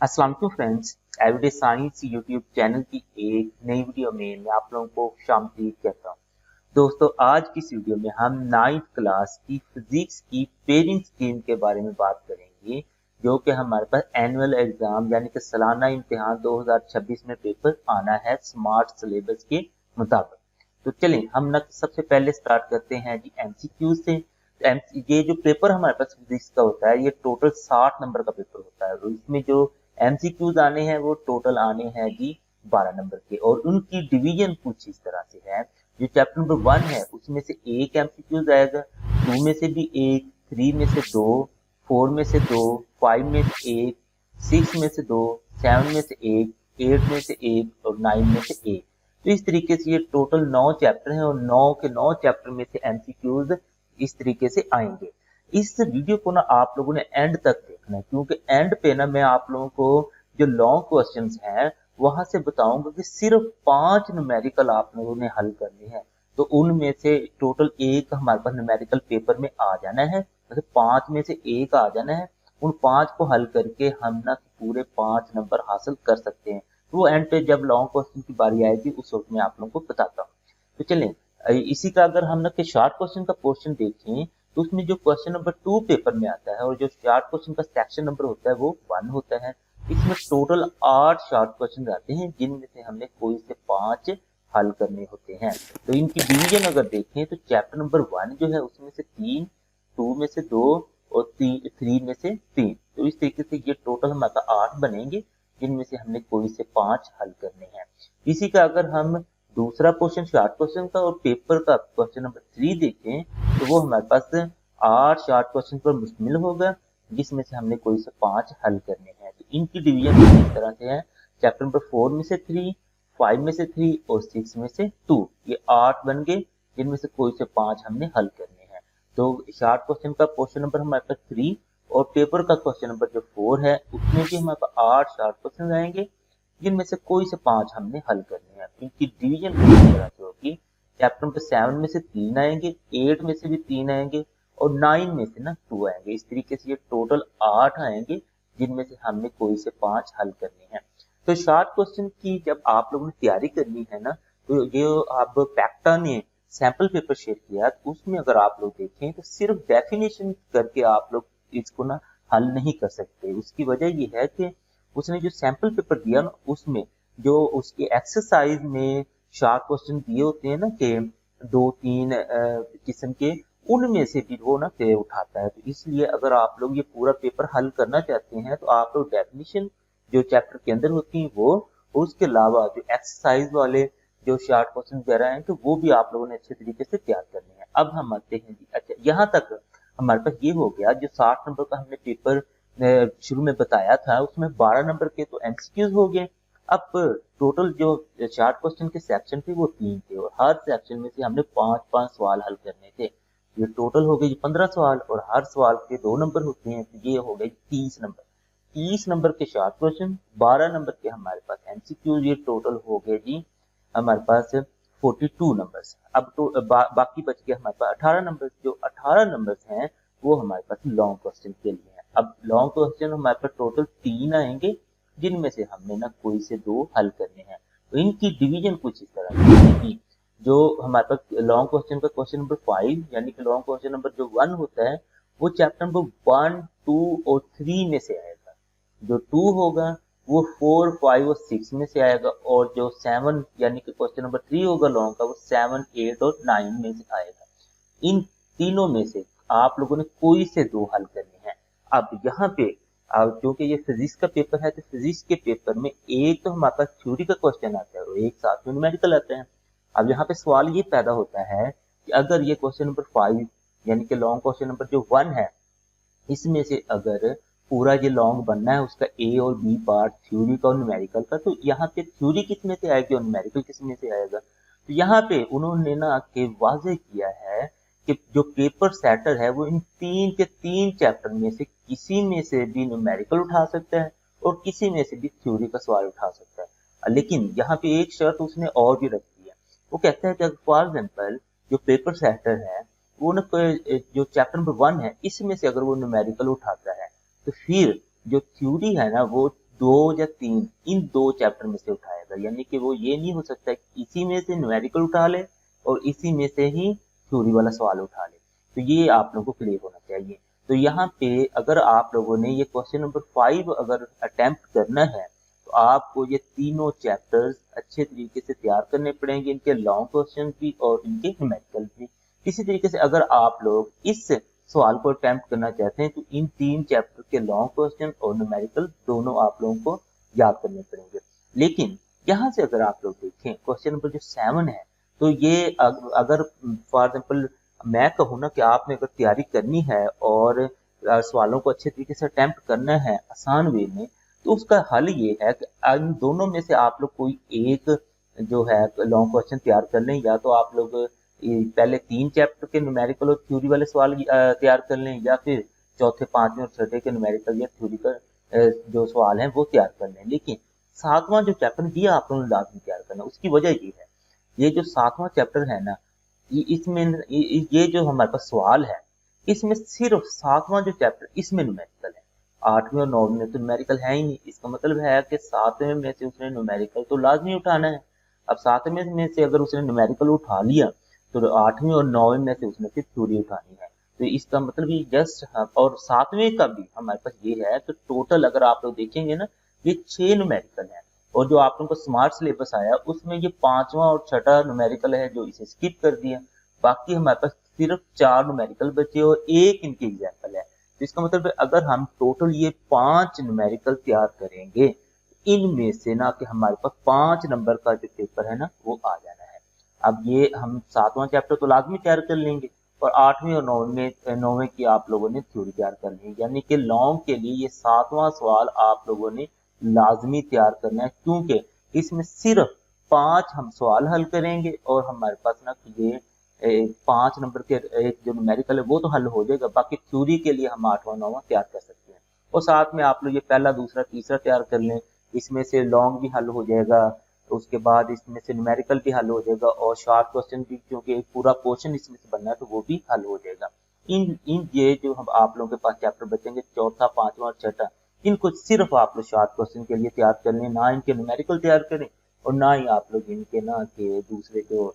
अस्सलाम वालेकुम friends, everyday science YouTube channel की एक नई वीडियो में मैं आप लोगों को खुशामदीद कहता हूँ। दोस्तों, आज की इस वीडियो में हम 9th क्लास की फिजिक्स की पेयरिंग स्कीम के बारे में बात करेंगे, जो कि हमारे पास एनुअल एग्जाम यानी कि सालाना इम्तिहान 2026 में पेपर आना है स्मार्ट सिलेबस के मुताबिक। तो चलें हम ना सबसे पहले स्टार्ट करते हैं जी एमसीक्यू से। ये जो पेपर हमारे पास फिजिक्स का होता है, ये टोटल 60 नंबर का पेपर होता है। और इसमें जो एमसीक्यूज आने हैं वो टोटल आने हैं जी 12 नंबर के, और उनकी डिवीजन कुछ इस तरह से है। जो चैप्टर नंबर 1 है उसमें से एक एमसीक्यूज आएगा, 2 में से भी एक, 3 में से 2, 4 में से 2, 5 में से एक, 6 में से 2, 7 में से एक, 8 में से एक और 9 में से एक। तो इस तरीके से ये टोटल 9 चैप्टर हैं और 9 के 9 चैप्टर में से एमसीक्यूज इस तरीके से आएंगे। इस वीडियो को ना आप लोगों ने एंड तक देखना है, क्योंकि एंड पे ना मैं आप लोगों को जो लॉन्ग क्वेश्चंस हैं वहां से बताऊंगा कि सिर्फ 5 न्यूमेरिकल आप लोगों ने हल करने हैं। तो उनमें से टोटल एक हमारे पास न्यूमेरिकल पेपर में आ जाना है, मतलब 5 में से एक आ जाना है। उन 5 को हल करके हम ना पूरे 5 नंबर हासिल कर सकते हैं। तो वो एंड पे जब लॉन्ग क्वेश्चन की बारी आएगी उस वक्त मैं आप लोगों को बताता हूँ। तो चलें, इसी का अगर हम ना कि शॉर्ट क्वेश्चन का पोर्शन देखें तो उसमें जो क्वेश्चन नंबर 2 पेपर में आता है और जो शॉर्ट क्वेश्चन का सेक्शन नंबर होता है वो 1 होता है। इसमें टोटल 8 शॉर्ट क्वेश्चन आते हैं, जिनमें से हमने कोई से 5 हल करने होते हैं। तो इनकी डिवीजन अगर देखें तो चैप्टर नंबर 1 जो है उसमें से 3, 2 में से 2 और 3 में से 3। तो इस तरीके से ये टोटल हमारा 8 बनेंगे, जिनमें से हमने कोई से 5 हल करने हैं। इसी का अगर हम दूसरा क्वेश्चन शॉर्ट क्वेश्चन का और पेपर का क्वेश्चन नंबर 3 देखें तो वो हमारे पास 8 शॉर्ट क्वेश्चन पर मुश्तमिल होगा, जिसमें से हमने कोई से 5 हल करने हैं। तो इनकी डिवीजन इस तरह से है, चैप्टर नंबर 4 में से 3, 5 में से 3 और 6 में से 2। ये 8 बन गए, जिनमें से कोई से 5 हमने हल करने हैं। तो शॉर्ट क्वेश्चन का क्वेश्चन नंबर हमारे पास 3 और पेपर का क्वेश्चन नंबर जो 4 है उसमें भी हमारे पास 8 शॉर्ट क्वेश्चन आएंगे, जिनमें से कोई से 5 हमने हल करने हैं। इनकी डिवीजन इस तरह से होगी, चैप्टर नंबर 7 में से 3 आएंगे, 8 में से भी 3 आएंगे और 9 में से ना 2 आएंगे। इस तरीके से ये टोटल 8 आएंगे, जिनमें से हमने कोई से 5 हल करने हैं। तो शॉर्ट क्वेश्चन की जब आप लोगों ने तैयारी करनी है ना, तो ये आप पैक्टा ने सैंपल पेपर शेयर किया, तो उसमें अगर आप लोग देखें तो सिर्फ डेफिनेशन करके आप लोग इसको ना हल नहीं कर सकते। उसकी वजह ये है कि उसने जो सैंपल पेपर दिया ना उसमें जो उसके एक्सरसाइज में शॉर्ट क्वेश्चन दिए होते हैं ना कि 2-3 किस्म के, उनमें से भी वो ना पे उठाता है। तो इसलिए अगर आप लोग ये पूरा पेपर हल करना चाहते हैं तो आप लोग डेफिनेशन जो चैप्टर के अंदर होती है वो, और उसके अलावा जो एक्सरसाइज वाले जो शॉर्ट क्वेश्चन वगैरह हैं तो वो भी आप लोगों ने अच्छे तरीके से तैयार करने हैं। अब हम आते हैं जी, अच्छा यहाँ तक हमारे पास ये हो गया। जो 60 नंबर का हमने पेपर शुरू में बताया था उसमें 12 नंबर के तो एमसीक्यूज हो गए। अब टोटल जो शॉर्ट क्वेश्चन के सेक्शन थे वो 3 थे और हर सेक्शन में से हमने 5-5 सवाल हल करने थे। ये टोटल हो गए 15 सवाल और हर सवाल के 2 नंबर होते हैं, तो ये हो गए 30 नंबर। 30 नंबर के शॉर्ट क्वेश्चन, 12 नंबर के हमारे पास एमसीक्यूज, ये टोटल हो गए जी हमारे पास 42 नंबर्स। अब तो बाकी बच गए हमारे पास 18 नंबर। जो 18 नंबर्स हैं वो हमारे पास लॉन्ग क्वेश्चन के लिए है। अब लॉन्ग क्वेश्चन हमारे पास टोटल 3 आएंगे, जिनमें से हमने ना कोई से 2 हल करने हैं। तो इनकी डिवीजन कुछ इस तरह से कि जो हमारे पास लॉन्ग क्वेश्चन का क्वेश्चन नंबर 5 यानी कि लॉन्ग क्वेश्चन नंबर जो 1 होता है वो चैप्टर नंबर 1, 2 और 3 में से आएगा। जो 2 होगा वो 4, 5 और 6 में से आएगा, और जो 7 यानी कि क्वेश्चन नंबर 3 होगा लॉन्ग का वो 7, 8 और 9 में से आएगा। इन तीनों में से आप लोगों ने कोई से 2 हल करने हैं। अब यहाँ पे अब क्योंकि ये फिजिक्स का पेपर है तो फिजिक्स के पेपर में एक तो हमारे पास थ्योरी का क्वेश्चन आता है और एक साथ में न्यूमेरिकल आता है। अब यहाँ पे सवाल ये पैदा होता है कि अगर ये क्वेश्चन नंबर 5 यानी कि लॉन्ग क्वेश्चन नंबर जो 1 है, इसमें से अगर पूरा ये लॉन्ग बनना है उसका ए और बी पार्ट थ्योरी का और न्यूमेरिकल का, तो यहाँ पे थ्योरी किस में से आएगी और न्यूमेरिकल किस में से आएगा। तो यहाँ पे उन्होंने ना के वाजे किया है कि जो पेपर सेटर है वो इन 3 के 3 चैप्टर में से किसी में से भी न्यूमेरिकल उठा सकता है और किसी में से भी थ्योरी का सवाल उठा सकता है। लेकिन यहाँ पे एक शर्त उसने और भी रखी है। वो कहता है कि फॉर एग्जाम्पल जो पेपर सेटर है वो ना जो चैप्टर नंबर 1 है इसमें से अगर वो न्यूमेरिकल उठाता है तो फिर जो थ्योरी है ना वो 2 या 3 इन 2 चैप्टर में से उठाएगा, यानी कि वो ये नहीं हो सकता कि इसी में से न्यूमेरिकल उठा ले और इसी में से ही थ्योरी वाला सवाल उठा ले। तो ये आप लोगों को क्लियर होना चाहिए। तो यहाँ पे अगर आप लोगों ने ये क्वेश्चन नंबर 5 अगर अटेम्प्ट करना है तो आपको ये तीनों चैप्टर्स अच्छे तरीके से तैयार करने पड़ेंगे, इनके लॉन्ग क्वेश्चन भी और इनके न्यूमेरिकल भी। इसी तरीके से अगर आप लोग इस सवाल को अटेम्प्ट करना चाहते हैं तो इन 3 चैप्टर के लॉन्ग क्वेश्चन और न्यूमेरिकल दोनों आप लोगों को याद करने पड़ेंगे। लेकिन यहाँ से अगर आप लोग देखें क्वेश्चन नंबर जो 7 है, तो ये अगर फॉर एग्जाम्पल मैं कहूँ ना कि आपने अगर तैयारी करनी है और सवालों को अच्छे तरीके से अटेम्प्ट करना है आसान वे में, तो उसका हल ये है कि इन दोनों में से आप लोग कोई एक जो है लॉन्ग क्वेश्चन तैयार कर लें, या तो आप लोग पहले 3 चैप्टर के न्यूमेरिकल और थ्योरी वाले सवाल तैयार कर लें, या फिर चौथे, पांचवें और छठे के न्यूमेरिकल या थ्योरी का जो सवाल है वो तैयार कर लें। लेकिन 7वां जो चैप्टर ये आप लोगों ने लाजमी तैयार करना। उसकी वजह ये है, ये जो 7वां चैप्टर है ना, इसमें ये जो हमारे पास सवाल है इसमें सिर्फ 7वां जो चैप्टर इसमें न्यूमेरिकल है, 8वें और 9वें में तो न्यूमेरिकल है ही नहीं। इसका मतलब है कि 7वें में से उसने न्यूमेरिकल तो लाजमी उठाना है। अब 7वें में से अगर उसने न्यूमेरिकल उठा लिया तो 8वें और 9वें में से उसने फिर थ्योरी उठानी है। तो इसका मतलब ये जस्ट, और 7वें का भी हमारे पास ये है तो टोटल अगर आप लोग देखेंगे ना, ये 6 न्यूमेरिकल है। और जो आप लोगों को स्मार्ट सिलेबस आया उसमें ये 5वां और छठा न्यूमेरिकल है जो इसे स्किप कर दिया। बाकी हमारे पास सिर्फ 4 न्यूमेरिकल बचे और एक इनकी एग्जाम्पल है। तो इसका मतलब है अगर हम टोटल ये 5 न्यूमेरिकल तैयार करेंगे, इनमें से ना कि हमारे पास 5 नंबर का जो पेपर है ना वो आ जाना है। अब ये हम 7वां चैप्टर तो लाजमी तैयार कर लेंगे और 8वें और 9वें की आप लोगों ने थ्योरी तैयार कर ली, यानी कि लॉन्ग के लिए ये 7वां सवाल आप लोगों ने लाजमी तैयार करना है, क्योंकि इसमें सिर्फ 5 हम सवाल हल करेंगे और हमारे पास ना ये 5 नंबर के एक जो न्यूमेरिकल है वो तो हल हो जाएगा। बाकी थ्योरी के लिए हम 8वां 9वां तैयार कर सकते हैं। और साथ में आप लोग ये पहला, दूसरा, तीसरा तैयार कर लें, इसमें से लॉन्ग भी हल हो जाएगा, उसके बाद इसमें से न्यूमेरिकल भी हल हो जाएगा और शॉर्ट क्वेश्चन भी, क्योंकि एक पूरा क्वेश्चन इसमें से बनना है तो वो भी हल हो जाएगा। इन ये जो हम आप लोगों के पास चैप्टर बचेंगे, चौथा, पांचवा और छठा, इनको सिर्फ आप लोग शॉर्ट क्वेश्चन के लिए तैयार कर लें, ना इनके न्यूमेरिकल तैयार करें और ना ही आप लोग इनके ना के दूसरे जो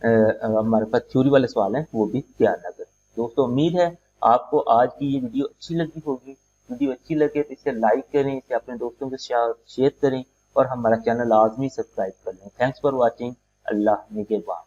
हमारे पास थ्योरी वाले सवाल हैं वो भी तैयार ना करें। दोस्तों उम्मीद है आपको आज की ये वीडियो अच्छी लगी होगी। वीडियो अच्छी लगे तो इसे लाइक करें, इसे अपने दोस्तों के साथ शेयर करें और हमारा चैनल लाजमी सब्सक्राइब कर लें। Thanks for watching. अल्लाह निगहबान।